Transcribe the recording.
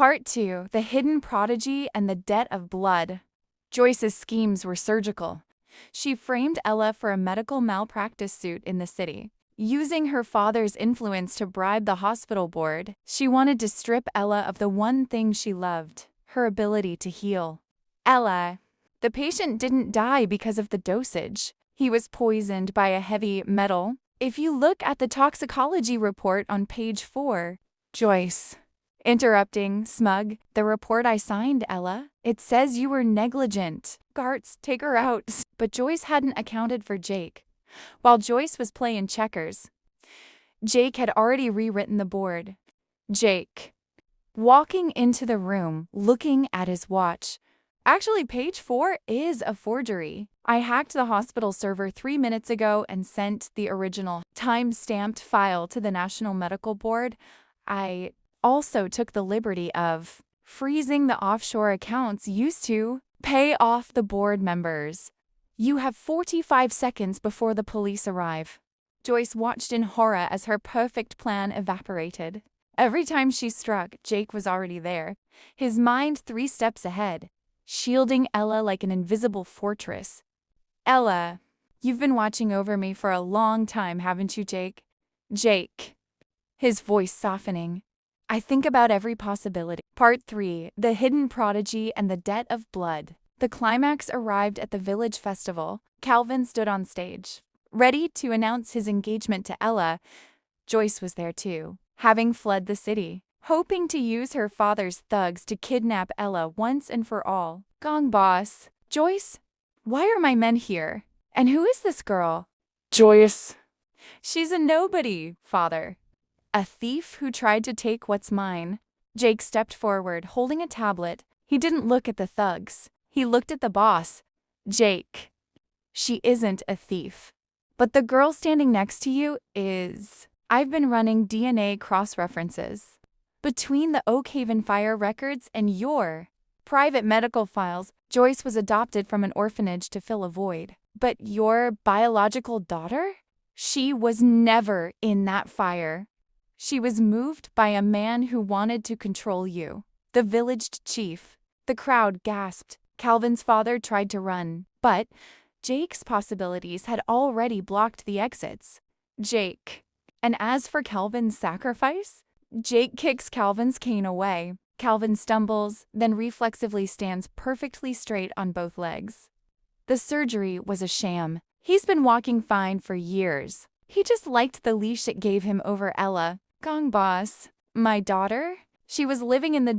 Part 2: The Hidden Prodigy and the Debt of Blood. Joyce's schemes were surgical. She framed Ella for a medical malpractice suit in the city. Using her father's influence to bribe the hospital board, she wanted to strip Ella of the one thing she loved: her ability to heal. Ella. The patient didn't die because of the dosage. He was poisoned by a heavy metal. If you look at the toxicology report on page 4. Joyce. Interrupting, smug. The report I signed, Ella. It says you were negligent. Gartz, take her out. But Joyce hadn't accounted for Jake. While Joyce was playing checkers, Jake had already rewritten the board. Jake. Walking into the room, looking at his watch. Actually, page 4 is a forgery. I hacked the hospital server 3 minutes ago and sent the original time-stamped file to the National Medical Board. I also took the liberty of freezing the offshore accounts used to pay off the board members. You have 45 seconds before the police arrive. Joyce watched in horror as her perfect plan evaporated. Every time she struck, Jake was already there, his mind 3 steps ahead, shielding Ella like an invisible fortress. Ella, you've been watching over me for a long time, haven't you, Jake? Jake. His voice softening. I think about every possibility. Part 3: The Hidden Prodigy and the Debt of Blood. The climax arrived at the village festival. Calvin stood on stage, ready to announce his engagement to Ella. Joyce was there too, having fled the city, hoping to use her father's thugs to kidnap Ella once and for all. Gong boss. Joyce? Why are my men here? And who is this girl? Joyce. She's a nobody, father. A thief who tried to take what's mine. Jake stepped forward, holding a tablet. He didn't look at the thugs. He looked at the boss. Jake. She isn't a thief. But the girl standing next to you is. I've been running DNA cross-references between the Oakhaven fire records and your private medical files. Joyce was adopted from an orphanage to fill a void. But your biological daughter? She was never in that fire. She was moved by a man who wanted to control you. The village chief. The crowd gasped. Calvin's father tried to run, but Jake's possibilities had already blocked the exits. Jake. And as for Calvin's sacrifice? Jake kicks Calvin's cane away. Calvin stumbles, then reflexively stands perfectly straight on both legs. The surgery was a sham. He's been walking fine for years. He just liked the leash it gave him over Ella. Gong boss. My daughter? She was living in the